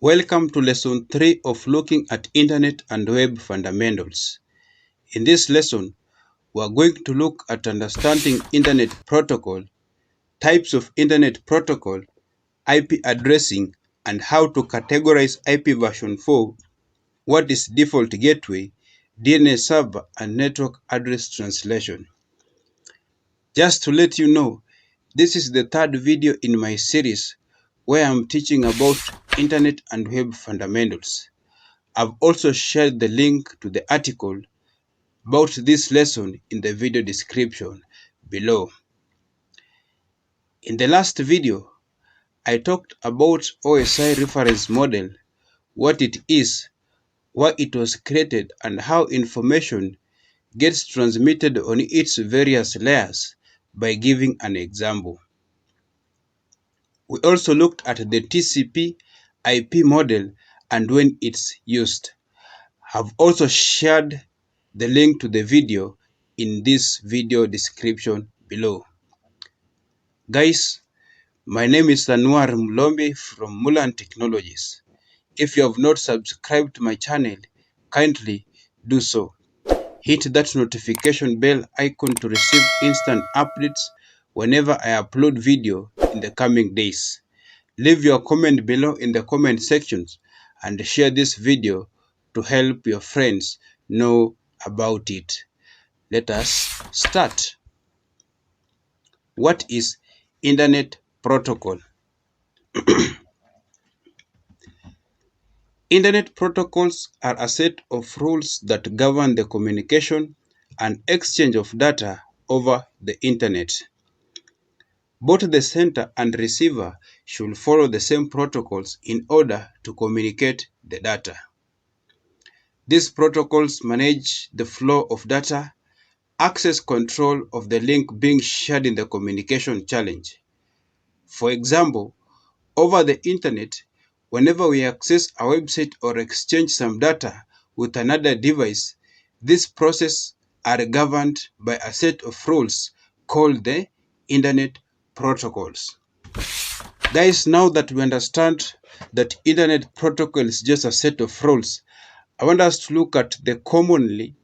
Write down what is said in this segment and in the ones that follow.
Welcome to Lesson 3 of looking at Internet and Web Fundamentals. In this lesson, we are going to look at understanding Internet protocol, types of Internet protocol, IP addressing, and how to categorize IPv4, what is default gateway, DNS server, and network address translation. Just to let you know, this is the third video in my series where I'm teaching about Internet and Web Fundamentals. I've also shared the link to the article about this lesson in the video description below. In the last video, I talked about OSI reference model, what it is, why it was created, and how information gets transmitted on its various layers by giving an example. We also looked at the TCP/IP model and when it's used. I've also shared the link to the video in this video description below. Guys, my name is Anwar Mulombe from Mulan Technologies. If you have not subscribed to my channel, kindly do so. Hit that notification bell icon to receive instant updates whenever I upload video in the coming days. Leave your comment below in the comment sections and share this video to help your friends know about it. Let us start. What is Internet protocol? Internet protocols are a set of rules that govern the communication and exchange of data over the Internet. Both the sender and receiver should follow the same protocols in order to communicate the data. These protocols manage the flow of data, access control of the link being shared in the communication challenge. For example, over the Internet, whenever we access a website or exchange some data with another device, these processes are governed by a set of rules called the Internet protocols. Guys, now that we understand that Internet protocol is just a set of rules, I want us to look at the commonly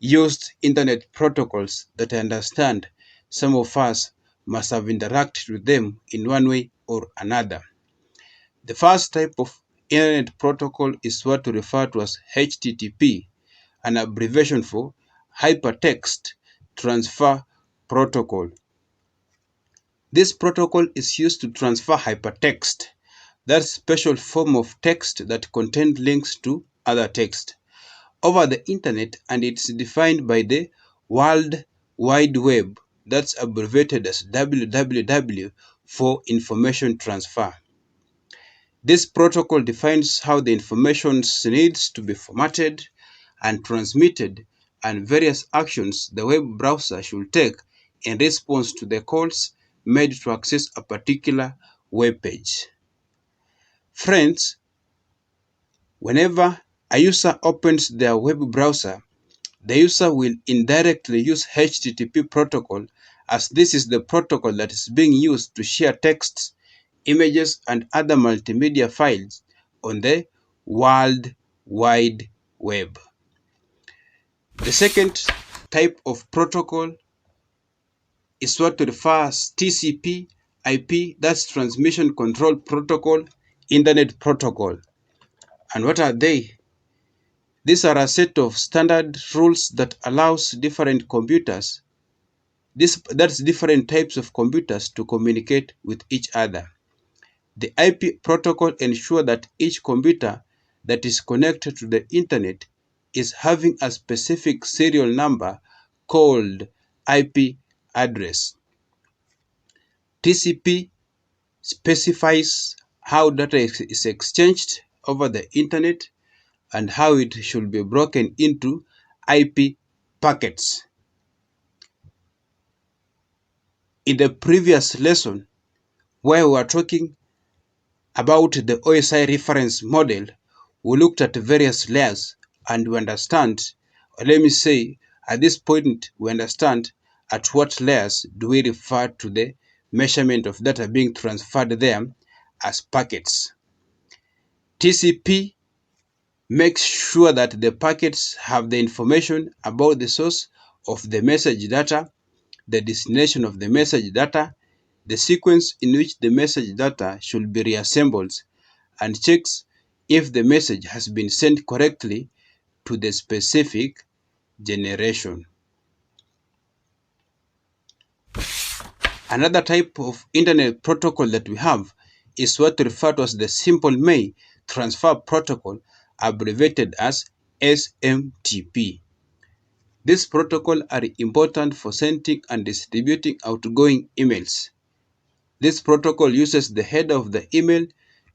used Internet protocols that I understand some of us must have interacted with them in one way or another. The first type of Internet protocol is what we refer to as HTTP, an abbreviation for Hypertext Transfer Protocol. This protocol is used to transfer hypertext, that special form of text that contains links to other text, over the Internet, and it's defined by the World Wide Web, that's abbreviated as WWW, for information transfer. This protocol defines how the information needs to be formatted and transmitted and various actions the web browser should take in response to the calls made to access a particular web page. Friends, whenever a user opens their web browser, the user will indirectly use HTTP protocol, as this is the protocol that is being used to share texts, images, and other multimedia files on the World Wide Web. The second type of protocol is what refers TCP/IP, that's Transmission Control Protocol, Internet Protocol. And what are they? These are a set of standard rules that allows different computers, that's different types of computers, to communicate with each other. The IP protocol ensures that each computer that is connected to the Internet is having a specific serial number called IP address. TCP specifies how data is exchanged over the Internet and how it should be broken into IP packets. In the previous lesson, where we were talking about the OSI reference model, we looked at various layers and we understand, or let me say, at this point, we understand at what layers do we refer to the measurement of data being transferred there as packets. TCP makes sure that the packets have the information about the source of the message data, the destination of the message data, the sequence in which the message data should be reassembled, and checks if the message has been sent correctly to the specific generation. Another type of internet protocol that we have is what we refer to as the simple mail transfer protocol, abbreviated as SMTP. These protocols are important for sending and distributing outgoing emails. This protocol uses the header of the email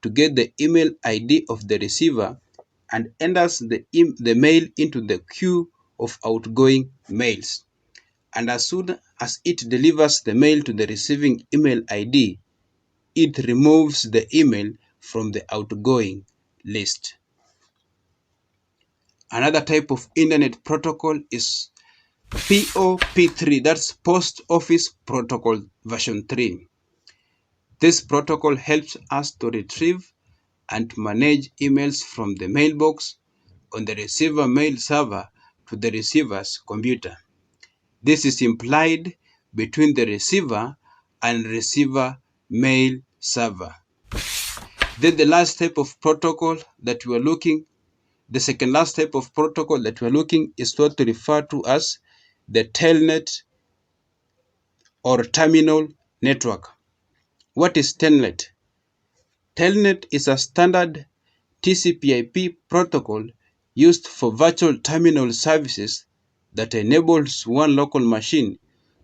to get the email ID of the receiver and enters the mail into the queue of outgoing mails. And as soon as it delivers the mail to the receiving email ID, it removes the email from the outgoing list. Another type of internet protocol is POP3, that's Post Office Protocol version 3. This protocol helps us to retrieve and manage emails from the mailbox on the receiver mail server to the receiver's computer. This is implied between the receiver and receiver mail server. Then the last type of protocol that we are looking, the second last type of protocol that we are looking is what we refer to as the telnet or terminal network. What is telnet? Telnet is a standard TCP/IP protocol used for virtual terminal services that enables one local machine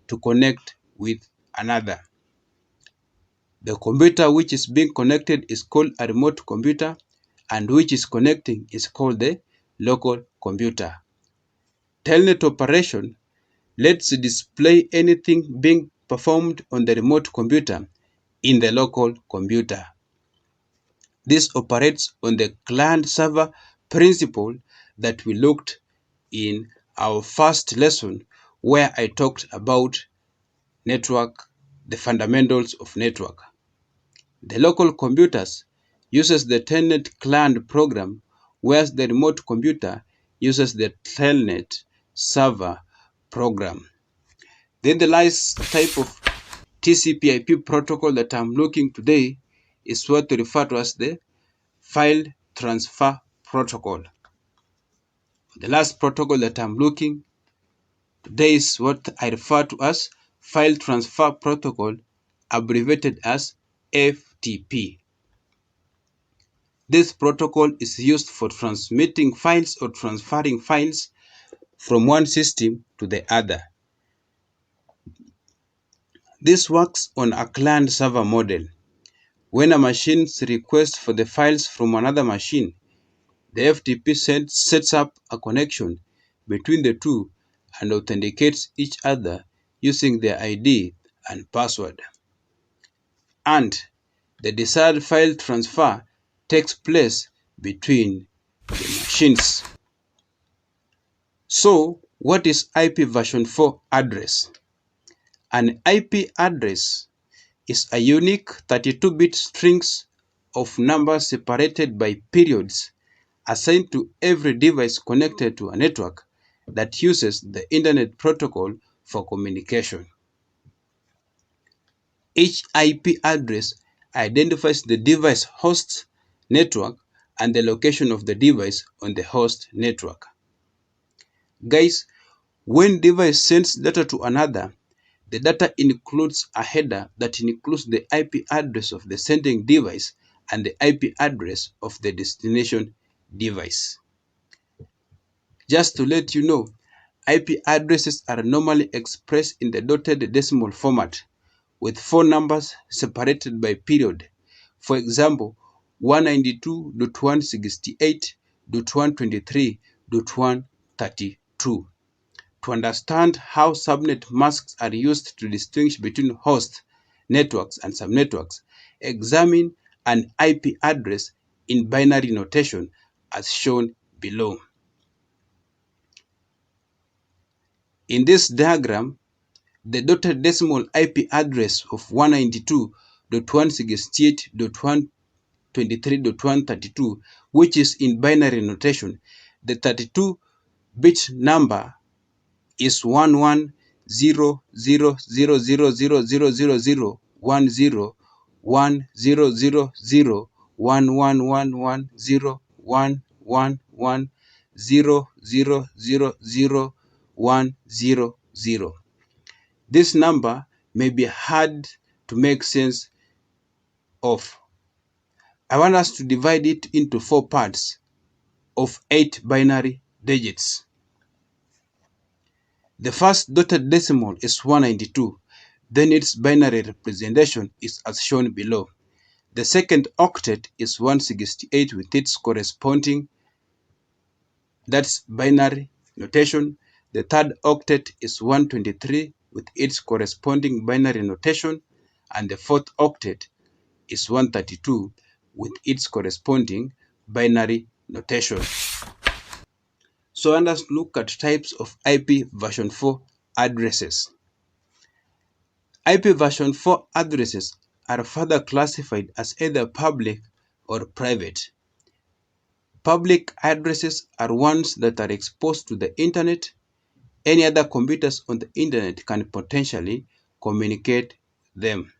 to connect with another. The computer which is being connected is called a remote computer, and which is connecting is called the local computer. Telnet operation lets display anything being performed on the remote computer in the local computer. This operates on the client-server principle that we looked in our first lesson, where I talked about network, the fundamentals of network. The local computers uses the telnet client program, whereas the remote computer uses the telnet server program. Then the last type of TCP/IP protocol that I'm looking today is what we refer to as the file transfer protocol. The last protocol that I'm looking today is what I refer to as file transfer protocol, abbreviated as FTP. This protocol is used for transmitting files or transferring files from one system to the other. This works on a client-server model. When a machine requests for the files from another machine, the FTP sets up a connection between the two and authenticates each other using their ID and password. And the desired file transfer takes place between the machines. So, what is IPv4 address? An IP address is a unique 32-bit strings of numbers separated by periods assigned to every device connected to a network that uses the Internet Protocol for communication. Each IP address identifies the device host network and the location of the device on the host network. Guys, when device sends data to another, the data includes a header that includes the IP address of the sending device and the IP address of the destination device. Just to let you know, IP addresses are normally expressed in the dotted decimal format with 4 numbers separated by period. For example, 192.168.123.132. To understand how subnet masks are used to distinguish between host networks and subnetworks, examine an IP address in binary notation as shown below. In this diagram, the dotted decimal IP address of 192.168.123 123.132, which is in binary notation. The 32-bit number is 1100000011111000001000. This number may be hard to make sense of. I want us to divide it into 4 parts of 8 binary digits. The first dotted decimal is 192, then its binary representation is as shown below. The second octet is 168 with its corresponding, that's binary notation. The third octet is 123 with its corresponding binary notation, and the fourth octet is 132 with its corresponding binary notation. So let us look at types of IPv4 addresses. IPv4 addresses are further classified as either public or private. Public addresses are ones that are exposed to the internet. Any other computers on the internet can potentially communicate them.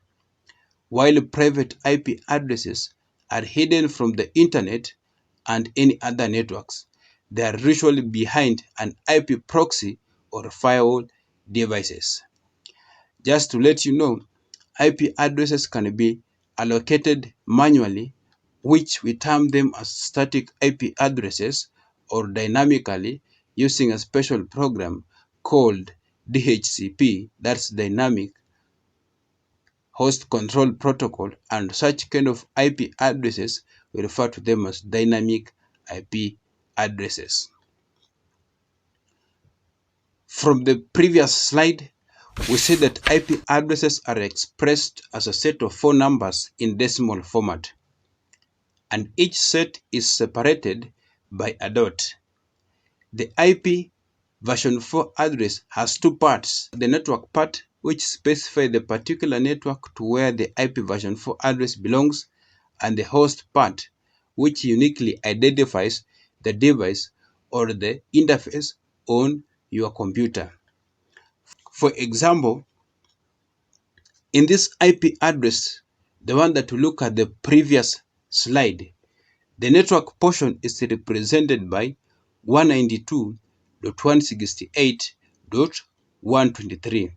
While private IP addresses are hidden from the internet and any other networks. They are usually behind an IP proxy or firewall devices. Just to let you know, IP addresses can be allocated manually, which we term them as static IP addresses, or dynamically using a special program called DHCP, that's Dynamic Host Control Protocol, and such kind of IP addresses, we refer to them as dynamic IP addresses. From the previous slide, we see that IP addresses are expressed as a set of 4 numbers in decimal format, and each set is separated by a dot. The IPv4 address has 2 parts: the network part, which specifies the particular network to where the IPv4 address belongs, and the host part, which uniquely identifies the device or the interface on your computer. For example, in this IP address, the one that we look at the previous slide, the network portion is represented by 192.168.123,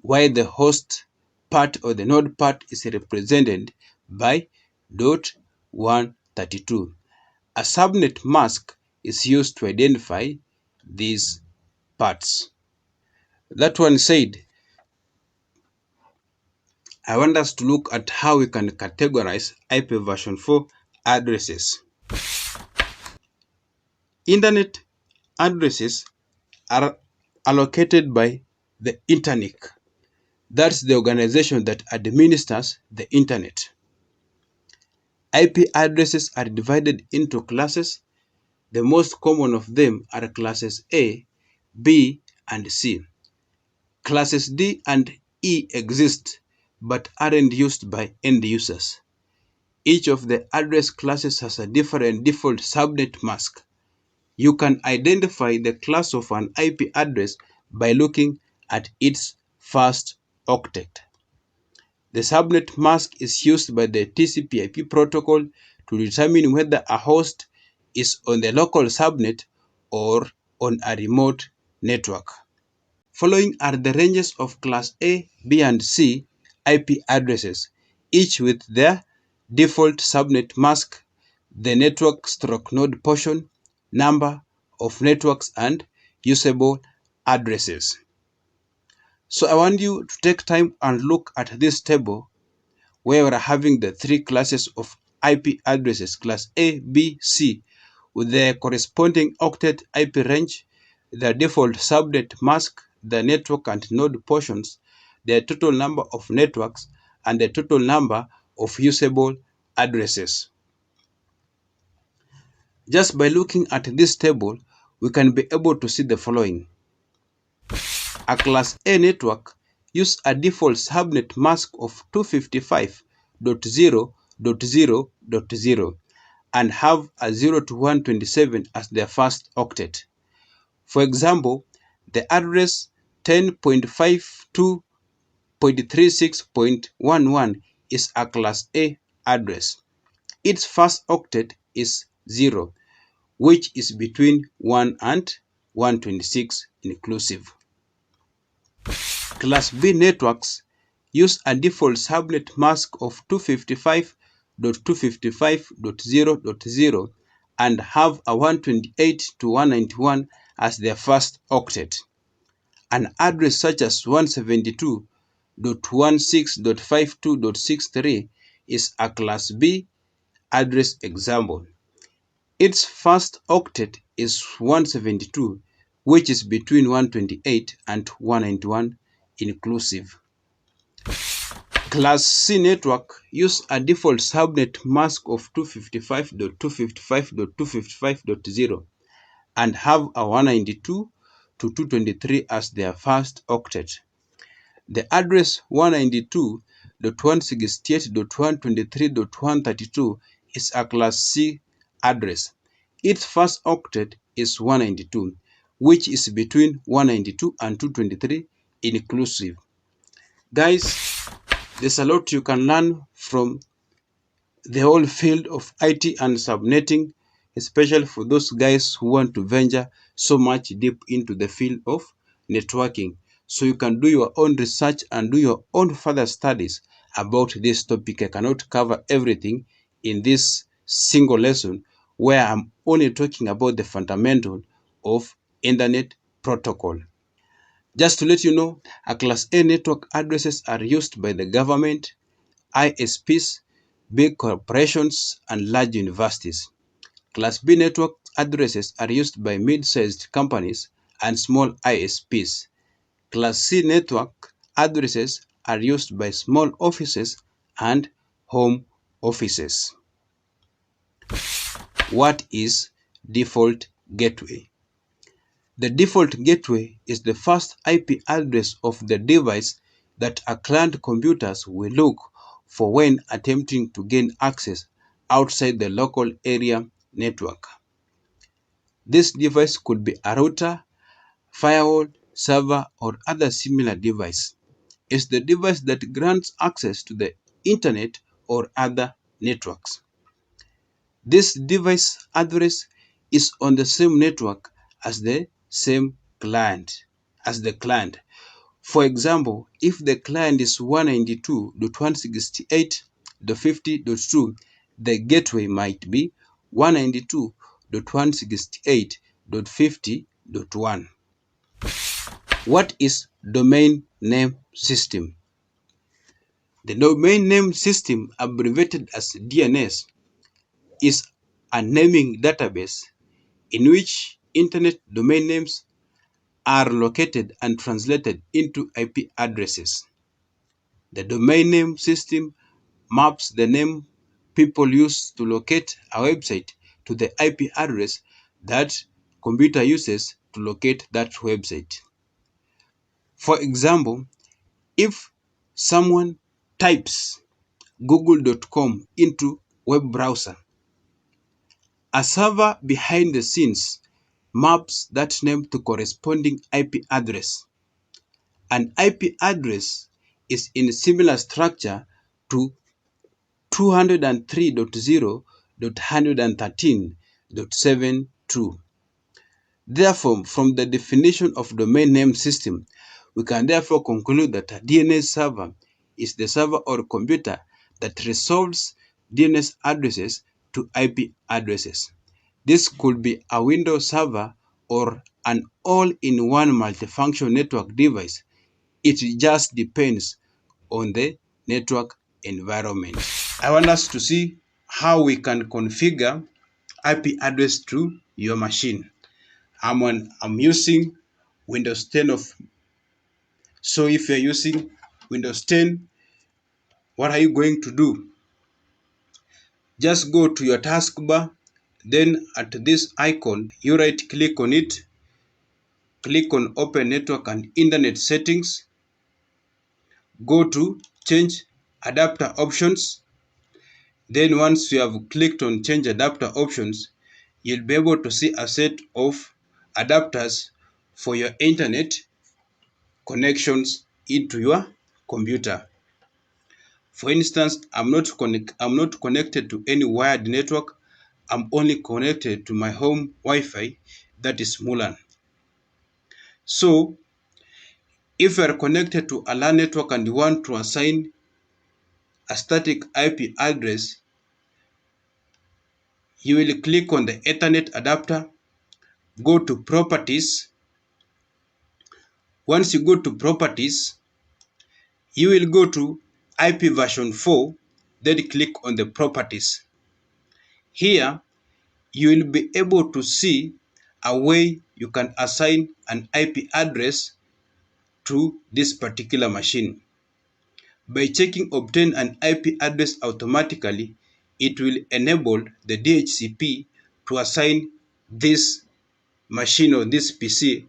while the host part or the node part is represented by .132. A subnet mask is used to identify these parts. That one said, I want us to look at how we can categorize IPv4 addresses. Internet addresses are allocated by the Internet. That's the organization that administers the internet. IP addresses are divided into classes. The most common of them are classes A, B, and C. Classes D and E exist but aren't used by end users. Each of the address classes has a different default subnet mask. You can identify the class of an IP address by looking at its first octet. The subnet mask is used by the TCP/IP protocol to determine whether a host is on the local subnet or on a remote network. Following are the ranges of class A, B, and C IP addresses, each with their default subnet mask, the network/node portion, number of networks, and usable addresses. So I want you to take time and look at this table where we're having the 3 classes of IP addresses, class A, B, C, with their corresponding octet IP range, the default subnet mask, the network and node portions, the total number of networks, and the total number of usable addresses. Just by looking at this table, we can be able to see the following. A class A network uses a default subnet mask of 255.0 10.0.0 and have a 0 to 127 as their first octet. For example, the address 10.52.36.11 is a class A address. Its first octet is 0, which is between 1 and 126 inclusive. Class B networks use a default subnet mask of 255.255.0.0 and have a 128 to 191 as their first octet. An address such as 172.16.52.63 is a class B address example. Its first octet is 172, which is between 128 and 191 inclusive. Class C network use a default subnet mask of 255.255.255.0 and have a 192 to 223 as their first octet. The address 192.168.123.132 is a class C address. Its first octet is 192, which is between 192 and 223 inclusive. Guys, there's a lot you can learn from the whole field of IT and subnetting, especially for those guys who want to venture so much deep into the field of networking. So you can do your own research and do your own further studies about this topic. I cannot cover everything in this single lesson where I'm only talking about the fundamental of internet protocol. Just to let you know, a class A network addresses are used by the government, ISPs, big corporations, and large universities. Class B network addresses are used by mid-sized companies and small ISPs. Class C network addresses are used by small offices and home offices. What is default gateway? The default gateway is the first IP address of the device that a client computers will look for when attempting to gain access outside the local area network. This device could be a router, firewall, server, or other similar device. It's the device that grants access to the internet or other networks. This device address is on the same network as the client. For example, if the client is 192.168.50.2, the gateway might be 192.168.50.1. What is domain name system? The domain name system, abbreviated as DNS, is a naming database in which internet domain names are located and translated into IP addresses. The domain name system maps the name people use to locate a website to the IP address that computer uses to locate that website. For example, if someone types google.com into web browser, a server behind the scenes maps that name to corresponding IP address. An IP address is in similar structure to 203.0.113.72. Therefore, from the definition of domain name system, we can therefore conclude that a DNS server is the server or computer that resolves DNS addresses to IP addresses. This could be a Windows server or an all-in-one multifunction network device. It just depends on the network environment. I want us to see how we can configure IP address to your machine. I'm using Windows 10 so if you're using Windows 10, what are you going to do? Just go to your taskbar, then at this icon, you right click on it, click on Open Network and Internet Settings, go to Change Adapter Options, Then once you have clicked on change adapter options, you'll be able to see a set of adapters for your internet connections into your computer. For instance, I'm not connected to any wired network. I'm only connected to my home Wi-Fi, that is Mulan. So if you are connected to a LAN network and you want to assign a static IP address, you will click on the Ethernet adapter, go to properties. Once you go to properties, you will go to IPv4, then click on the properties. Here, you will be able to see a way you can assign an IP address to this particular machine. By checking obtain an IP address automatically, it will enable the DHCP to assign this machine or this PC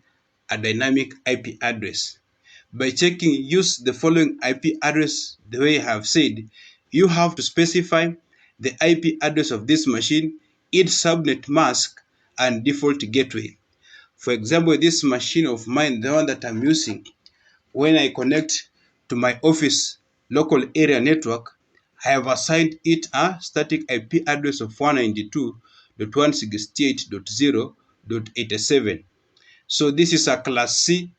a dynamic IP address. By checking, use the following IP address the way I have said. You have to specify the IP address of this machine, its subnet mask, and default gateway. For example, this machine of mine, the one that I'm using, when I connect to my office local area network, I have assigned it a static IP address of 192.168.0.87. So this is a class C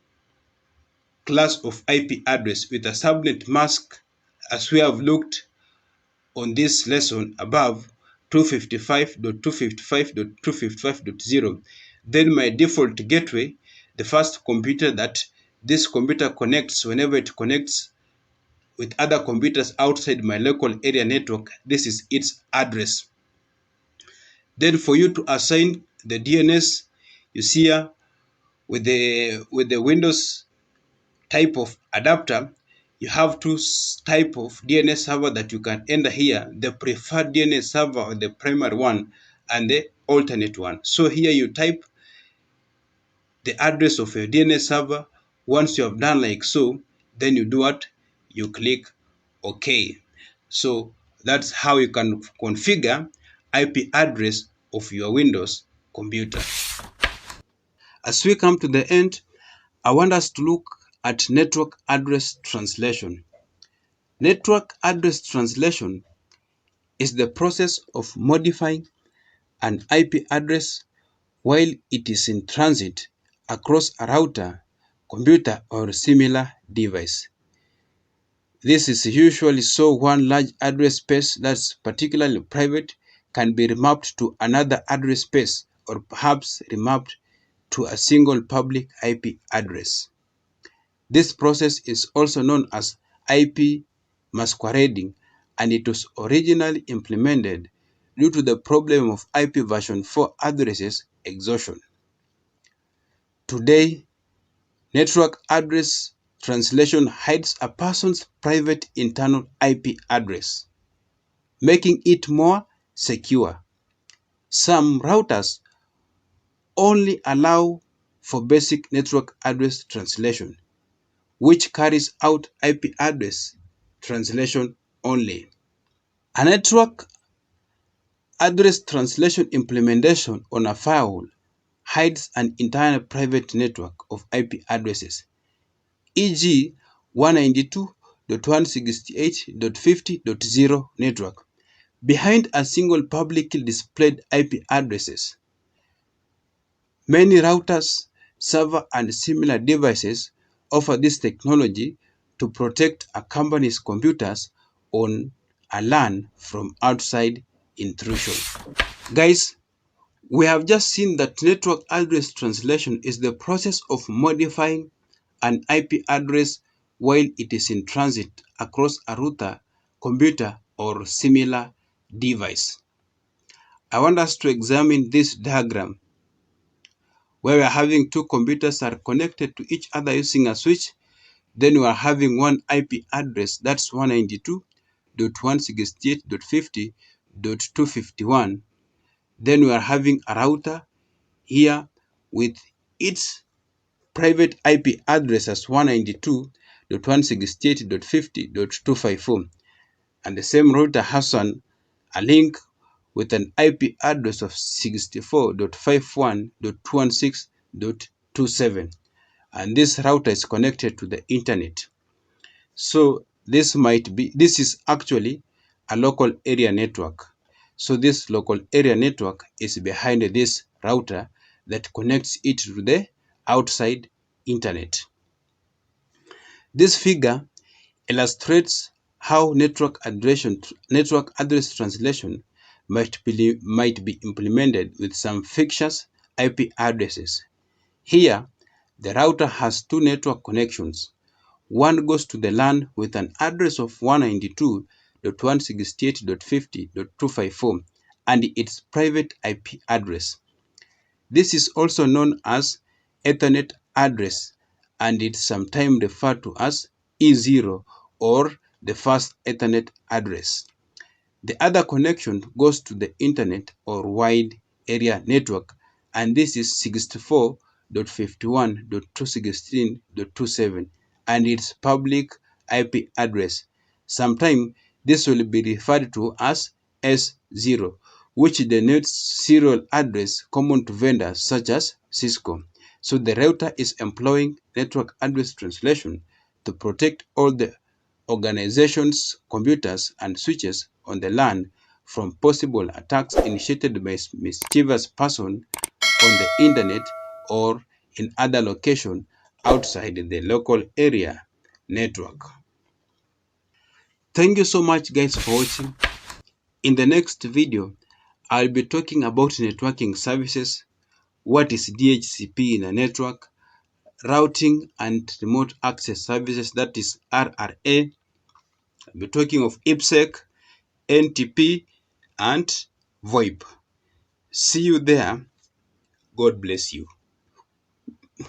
class of IP address with a subnet mask, as we have looked on this lesson above, 255.255.255.0. Then my default gateway, the first computer that this computer connects, whenever it connects with other computers outside my local area network, this is its address. Then for you to assign the DNS, you see here with the Windows type of adapter, you have two type of DNS server that you can enter here: the preferred DNS server, or the primary one, and the alternate one. So here you type the address of your DNS server. Once you have done like so, then you do what? You click OK. So that's how you can configure IP address of your Windows computer. As we come to the end, I want us to look at network address translation. Network address translation is the process of modifying an IP address while it is in transit across a router, computer, or similar device. This is usually so one large address space that's particularly private can be remapped to another address space, or perhaps remapped to a single public IP address. This process is also known as IP masquerading, and it was originally implemented due to the problem of IPv4 addresses exhaustion. Today, network address translation hides a person's private internal IP address, making it more secure. Some routers only allow for basic network address translation, which carries out IP address translation only. A network address translation implementation on a firewall hides an entire private network of IP addresses, e.g. 192.168.50.0 network, behind a single publicly displayed IP addresses. Many routers, server, and similar devices offer this technology to protect a company's computers on a LAN from outside intrusion. Guys, we have just seen that network address translation is the process of modifying an IP address while it is in transit across a router, computer, or similar device. I want us to examine this diagram where we are having two computers are connected to each other using a switch. Then we are having one IP address, that's 192.168.50.251. Then we are having a router here with its private IP address as 192.168.50.254. And the same router has an a link with an IP address of 64.51.216.27, and this router is connected to the internet. So this is actually a local area network. So this local area network is behind this router that connects it to the outside internet. This figure illustrates how network address translation might be implemented with some fictitious IP addresses. Here, the router has two network connections. One goes to the LAN with an address of 192.168.50.254 and its private IP address. This is also known as Ethernet address, and it's sometimes referred to as E0 or the first Ethernet address. The other connection goes to the internet or wide area network, and this is 64.51.216.27 and its public IP address. Sometimes this will be referred to as S0, which denotes serial address common to vendors such as Cisco. So the router is employing network address translation to protect all the organization's computers and switches on the LAN from possible attacks initiated by mischievous persons on the internet or in other locations outside the local area network. Thank you so much guys for watching. In the next video, I'll be talking about networking services, what is DHCP in a network, routing and remote access services, that is RRA. I'll be talking of IPsec, NTP, and VoIP. See you there. God bless you.